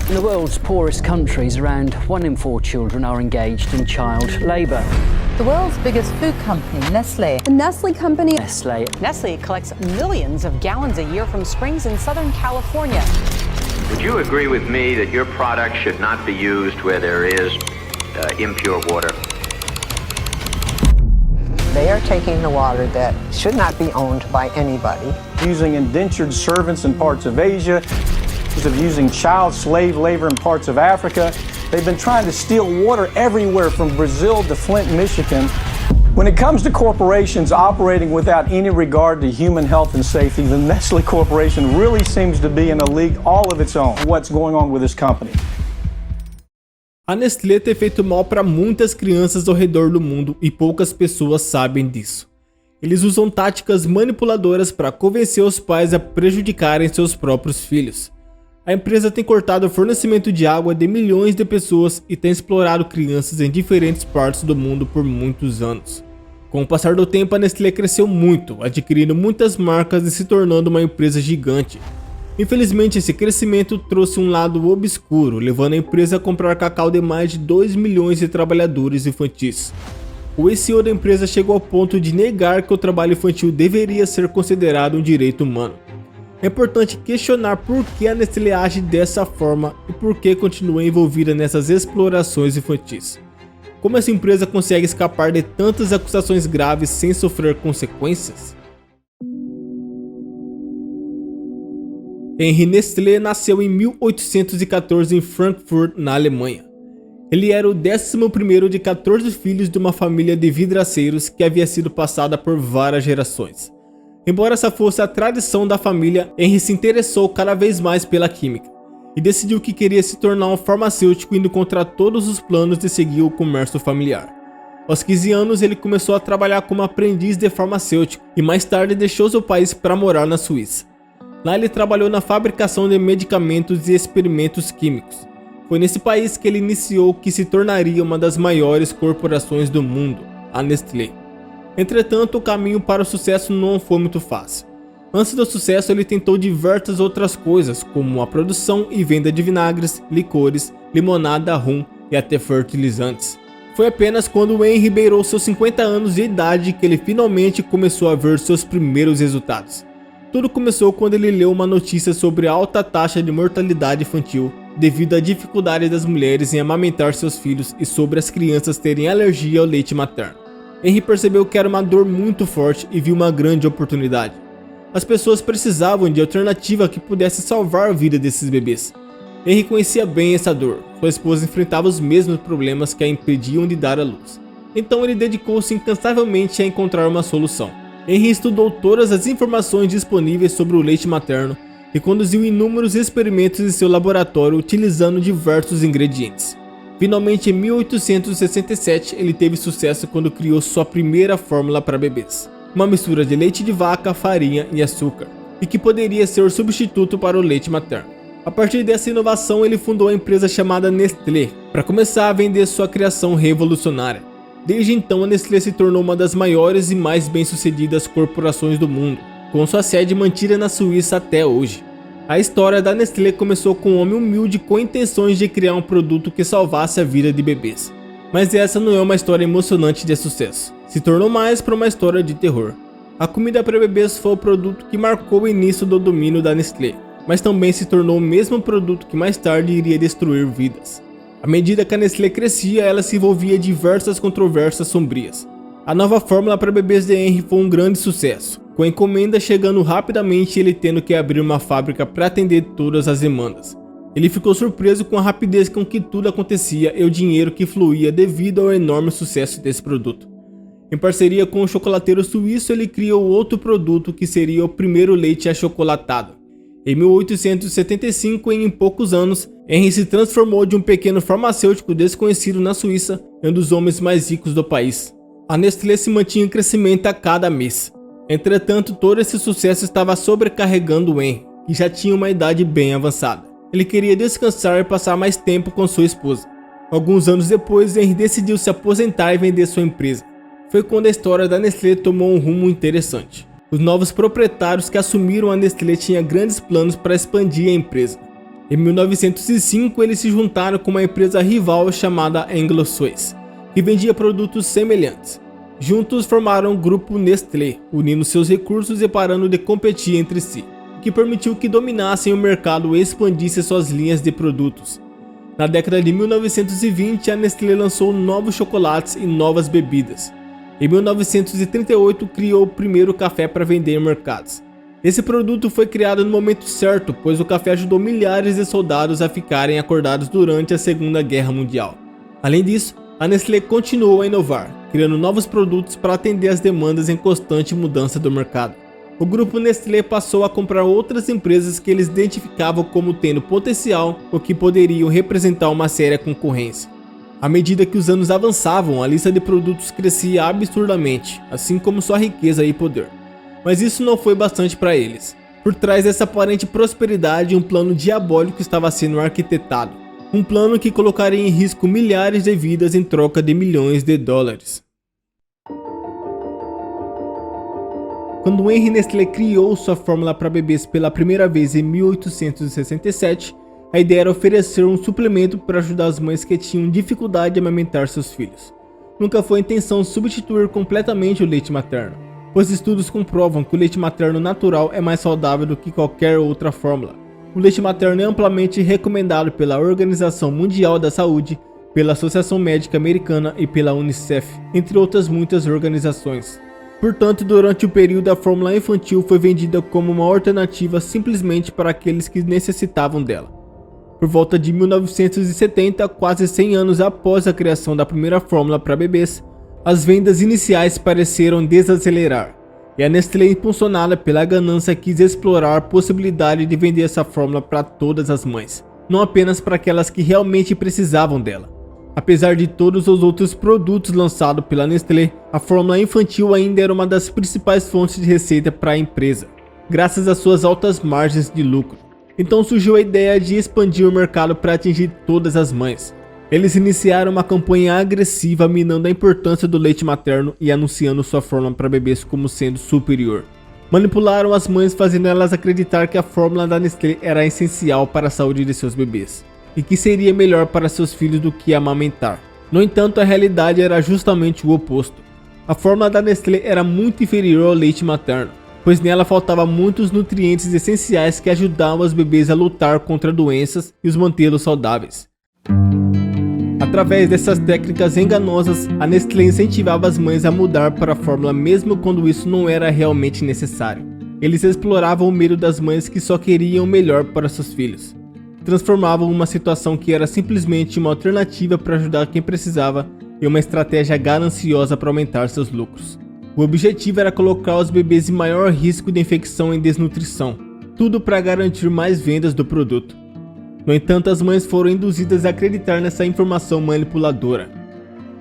In the world's poorest countries, around 1 in 4 children are engaged in child labour. The world's biggest food company, Nestlé. The Nestle company. Nestlé. Nestle collects millions of gallons a year from springs in Southern California. Would you agree with me that your product should not be used where there is impure water? They are taking the water that should not be owned by anybody. Using indentured servants in parts of Asia, of using child slave labor in parts of Africa. They've been trying to steal water everywhere from Brazil to Flint, Michigan. When it comes to corporations operating without any regard to human health and safety, the Nestle Corporation really seems to be in a league all of its own. What's going on with this company? A Nestlé tem feito mal para muitas crianças ao redor do mundo e poucas pessoas sabem disso. Eles usam táticas manipuladoras para convencer os pais a prejudicarem seus próprios filhos. A empresa tem cortado o fornecimento de água de milhões de pessoas e tem explorado crianças em diferentes partes do mundo por muitos anos. Com o passar do tempo, a Nestlé cresceu muito, adquirindo muitas marcas e se tornando uma empresa gigante. Infelizmente, esse crescimento trouxe um lado obscuro, levando a empresa a comprar cacau de mais de 2 milhões de trabalhadores infantis. O ex-CEO da empresa chegou ao ponto de negar que o trabalho infantil deveria ser considerado um direito humano. É importante questionar por que a Nestlé age dessa forma e por que continua envolvida nessas explorações infantis. Como essa empresa consegue escapar de tantas acusações graves sem sofrer consequências? Henri Nestlé nasceu em 1814 em Frankfurt, na Alemanha. Ele era o 11º de 14 filhos de uma família de vidraceiros que havia sido passada por várias gerações. Embora essa fosse a tradição da família, Henri se interessou cada vez mais pela química e decidiu que queria se tornar um farmacêutico, indo contra todos os planos de seguir o comércio familiar. Aos 15 anos, ele começou a trabalhar como aprendiz de farmacêutico e mais tarde deixou seu país para morar na Suíça. Lá ele trabalhou na fabricação de medicamentos e experimentos químicos. Foi nesse país que ele iniciou o que se tornaria uma das maiores corporações do mundo, a Nestlé. Entretanto, o caminho para o sucesso não foi muito fácil. Antes do sucesso, ele tentou diversas outras coisas, como a produção e venda de vinagres, licores, limonada, rum e até fertilizantes. Foi apenas quando Henri beirou seus 50 anos de idade que ele finalmente começou a ver seus primeiros resultados. Tudo começou quando ele leu uma notícia sobre a alta taxa de mortalidade infantil devido à dificuldade das mulheres em amamentar seus filhos e sobre as crianças terem alergia ao leite materno. Henri percebeu que era uma dor muito forte e viu uma grande oportunidade. As pessoas precisavam de alternativa que pudesse salvar a vida desses bebês. Henri conhecia bem essa dor. Sua esposa enfrentava os mesmos problemas que a impediam de dar à luz. Então ele dedicou-se incansavelmente a encontrar uma solução. Henri estudou todas as informações disponíveis sobre o leite materno e conduziu inúmeros experimentos em seu laboratório utilizando diversos ingredientes. Finalmente, em 1867, ele teve sucesso quando criou sua primeira fórmula para bebês. Uma mistura de leite de vaca, farinha e açúcar, e que poderia ser o substituto para o leite materno. A partir dessa inovação, ele fundou a empresa chamada Nestlé, para começar a vender sua criação revolucionária. Desde então, a Nestlé se tornou uma das maiores e mais bem-sucedidas corporações do mundo, com sua sede mantida na Suíça até hoje. A história da Nestlé começou com um homem humilde com intenções de criar um produto que salvasse a vida de bebês. Mas essa não é uma história emocionante de sucesso. Se tornou mais para uma história de terror. A comida para bebês foi o produto que marcou o início do domínio da Nestlé, mas também se tornou o mesmo produto que mais tarde iria destruir vidas. À medida que a Nestlé crescia, ela se envolvia em diversas controvérsias sombrias. A nova fórmula para bebês de Henri foi um grande sucesso, com a encomenda chegando rapidamente e ele tendo que abrir uma fábrica para atender todas as demandas. Ele ficou surpreso com a rapidez com que tudo acontecia e o dinheiro que fluía devido ao enorme sucesso desse produto. Em parceria com o chocolateiro suíço, ele criou outro produto que seria o primeiro leite achocolatado. Em 1875, em poucos anos, Henri se transformou de um pequeno farmacêutico desconhecido na Suíça em um dos homens mais ricos do país. A Nestlé se mantinha em crescimento a cada mês. Entretanto, todo esse sucesso estava sobrecarregando Henri, que já tinha uma idade bem avançada. Ele queria descansar e passar mais tempo com sua esposa. Alguns anos depois, Henri decidiu se aposentar e vender sua empresa. Foi quando a história da Nestlé tomou um rumo interessante. Os novos proprietários que assumiram a Nestlé tinham grandes planos para expandir a empresa. Em 1905, eles se juntaram com uma empresa rival chamada Anglo-Suez, que vendia produtos semelhantes. Juntos formaram o grupo Nestlé, unindo seus recursos e parando de competir entre si, o que permitiu que dominassem o mercado e expandissem suas linhas de produtos. Na década de 1920, a Nestlé lançou novos chocolates e novas bebidas. Em 1938, criou o primeiro café para vender em mercados. Esse produto foi criado no momento certo, pois o café ajudou milhares de soldados a ficarem acordados durante a Segunda Guerra Mundial. Além disso, a Nestlé continuou a inovar, criando novos produtos para atender às demandas em constante mudança do mercado. O grupo Nestlé passou a comprar outras empresas que eles identificavam como tendo potencial ou que poderiam representar uma séria concorrência. À medida que os anos avançavam, a lista de produtos crescia absurdamente, assim como sua riqueza e poder. Mas isso não foi bastante para eles. Por trás dessa aparente prosperidade, um plano diabólico estava sendo arquitetado. Um plano que colocaria em risco milhares de vidas em troca de milhões de dólares. Quando Henri Nestlé criou sua fórmula para bebês pela primeira vez em 1867, a ideia era oferecer um suplemento para ajudar as mães que tinham dificuldade de amamentar seus filhos. Nunca foi a intenção substituir completamente o leite materno, pois estudos comprovam que o leite materno natural é mais saudável do que qualquer outra fórmula. O leite materno é amplamente recomendado pela Organização Mundial da Saúde, pela Associação Médica Americana e pela Unicef, entre outras muitas organizações. Portanto, durante o período, a fórmula infantil foi vendida como uma alternativa simplesmente para aqueles que necessitavam dela. Por volta de 1970, quase 100 anos após a criação da primeira fórmula para bebês, as vendas iniciais pareceram desacelerar, e a Nestlé, impulsionada pela ganância, quis explorar a possibilidade de vender essa fórmula para todas as mães, não apenas para aquelas que realmente precisavam dela. Apesar de todos os outros produtos lançados pela Nestlé, a fórmula infantil ainda era uma das principais fontes de receita para a empresa, graças às suas altas margens de lucro. Então surgiu a ideia de expandir o mercado para atingir todas as mães. Eles iniciaram uma campanha agressiva minando a importância do leite materno e anunciando sua fórmula para bebês como sendo superior. Manipularam as mães, fazendo elas acreditar que a fórmula da Nestlé era essencial para a saúde de seus bebês e que seria melhor para seus filhos do que amamentar. No entanto, a realidade era justamente o oposto. A fórmula da Nestlé era muito inferior ao leite materno, pois nela faltavam muitos nutrientes essenciais que ajudavam os bebês a lutar contra doenças e os mantê-los saudáveis. Através dessas técnicas enganosas, a Nestlé incentivava as mães a mudar para a fórmula mesmo quando isso não era realmente necessário. Eles exploravam o medo das mães que só queriam o melhor para seus filhos. Transformavam uma situação que era simplesmente uma alternativa para ajudar quem precisava em uma estratégia gananciosa para aumentar seus lucros. O objetivo era colocar os bebês em maior risco de infecção e desnutrição, tudo para garantir mais vendas do produto. No entanto, as mães foram induzidas a acreditar nessa informação manipuladora.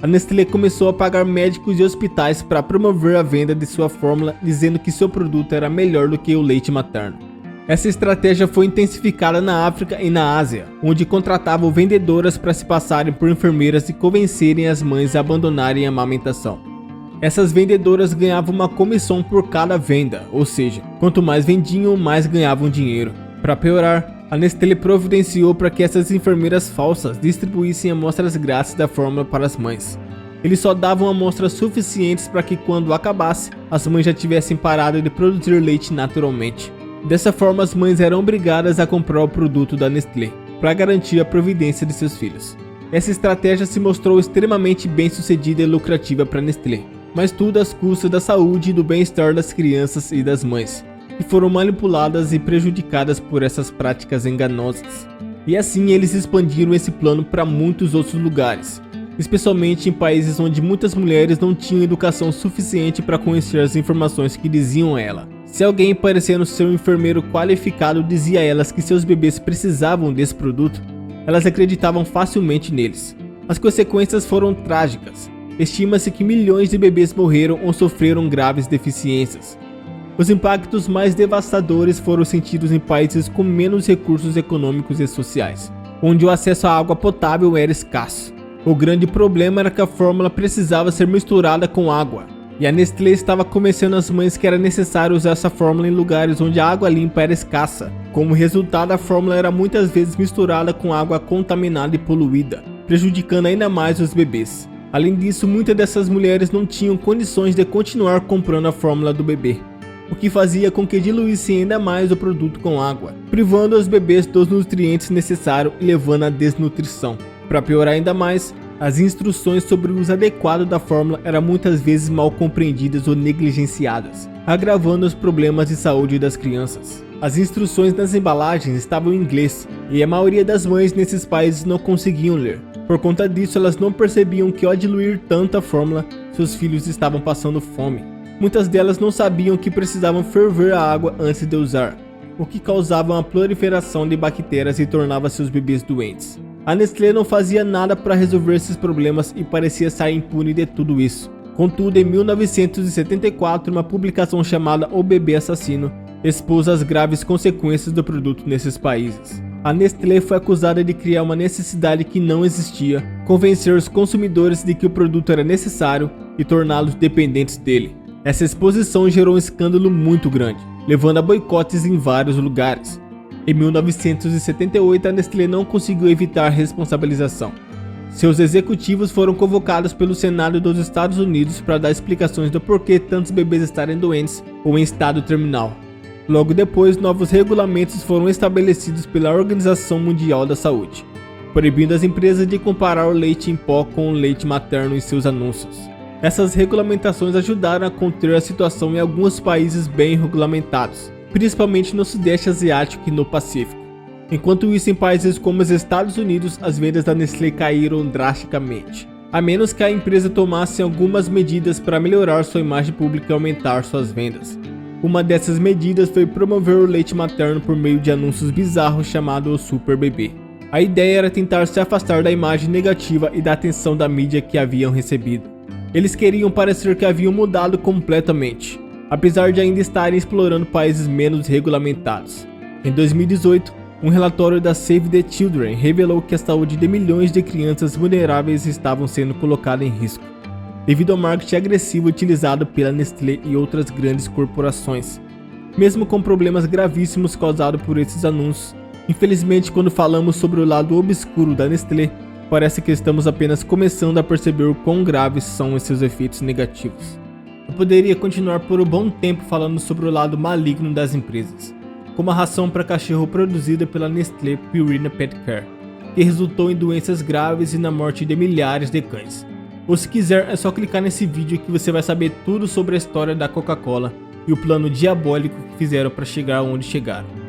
A Nestlé começou a pagar médicos e hospitais para promover a venda de sua fórmula, dizendo que seu produto era melhor do que o leite materno. Essa estratégia foi intensificada na África e na Ásia, onde contratavam vendedoras para se passarem por enfermeiras e convencerem as mães a abandonarem a amamentação. Essas vendedoras ganhavam uma comissão por cada venda, ou seja, quanto mais vendiam, mais ganhavam dinheiro. Para piorar, a Nestlé providenciou para que essas enfermeiras falsas distribuíssem amostras grátis da fórmula para as mães. Eles só davam amostras suficientes para que quando acabasse, as mães já tivessem parado de produzir leite naturalmente. Dessa forma, as mães eram obrigadas a comprar o produto da Nestlé, para garantir a providência de seus filhos. Essa estratégia se mostrou extremamente bem sucedida e lucrativa para a Nestlé, mas tudo às custas da saúde e do bem-estar das crianças e das mães, que foram manipuladas e prejudicadas por essas práticas enganosas. E assim eles expandiram esse plano para muitos outros lugares, especialmente em países onde muitas mulheres não tinham educação suficiente para conhecer as informações que diziam a ela. Se alguém parecendo ser um enfermeiro qualificado dizia a elas que seus bebês precisavam desse produto, elas acreditavam facilmente neles. As consequências foram trágicas. Estima-se que milhões de bebês morreram ou sofreram graves deficiências. Os impactos mais devastadores foram sentidos em países com menos recursos econômicos e sociais, onde o acesso à água potável era escasso. O grande problema era que a fórmula precisava ser misturada com água, E a Nestlé estava convencendo as mães que era necessário usar essa fórmula em lugares onde a água limpa era escassa. Como resultado, a fórmula era muitas vezes misturada com água contaminada e poluída, prejudicando ainda mais os bebês. Além disso, muitas dessas mulheres não tinham condições de continuar comprando a fórmula do bebê, o que fazia com que diluíssem ainda mais o produto com água, privando os bebês dos nutrientes necessários e levando à desnutrição. Para piorar ainda mais, as instruções sobre o uso adequado da fórmula eram muitas vezes mal compreendidas ou negligenciadas, agravando os problemas de saúde das crianças. As instruções nas embalagens estavam em inglês e a maioria das mães nesses países não conseguiam ler. Por conta disso, elas não percebiam que ao diluir tanta fórmula, seus filhos estavam passando fome. Muitas delas não sabiam que precisavam ferver a água antes de usar, o que causava uma proliferação de bactérias e tornava seus bebês doentes. A Nestlé não fazia nada para resolver esses problemas e parecia sair impune de tudo isso. Contudo, em 1974, uma publicação chamada O Bebê Assassino expôs as graves consequências do produto nesses países. A Nestlé foi acusada de criar uma necessidade que não existia, convencer os consumidores de que o produto era necessário e torná-los dependentes dele. Essa exposição gerou um escândalo muito grande, levando a boicotes em vários lugares. Em 1978, a Nestlé não conseguiu evitar responsabilização. Seus executivos foram convocados pelo Senado dos Estados Unidos para dar explicações do porquê tantos bebês estarem doentes ou em estado terminal. Logo depois, novos regulamentos foram estabelecidos pela Organização Mundial da Saúde, proibindo as empresas de comparar o leite em pó com o leite materno em seus anúncios. Essas regulamentações ajudaram a conter a situação em alguns países bem regulamentados, principalmente no Sudeste Asiático e no Pacífico. Enquanto isso, em países como os Estados Unidos, as vendas da Nestlé caíram drasticamente, a menos que a empresa tomasse algumas medidas para melhorar sua imagem pública e aumentar suas vendas. Uma dessas medidas foi promover o leite materno por meio de anúncios bizarros chamados Super Bebê. A ideia era tentar se afastar da imagem negativa e da atenção da mídia que haviam recebido. Eles queriam parecer que haviam mudado completamente, apesar de ainda estarem explorando países menos regulamentados. Em 2018, um relatório da Save the Children revelou que a saúde de milhões de crianças vulneráveis estavam sendo colocada em risco, devido ao marketing agressivo utilizado pela Nestlé e outras grandes corporações, mesmo com problemas gravíssimos causados por esses anúncios. Infelizmente, quando falamos sobre o lado obscuro da Nestlé, parece que estamos apenas começando a perceber o quão graves são esses efeitos negativos. Eu poderia continuar por um bom tempo falando sobre o lado maligno das empresas, como a ração para cachorro produzida pela Nestlé Purina Pet Care, que resultou em doenças graves e na morte de milhares de cães. Ou se quiser, é só clicar nesse vídeo que você vai saber tudo sobre a história da Coca-Cola e o plano diabólico que fizeram para chegar onde chegaram.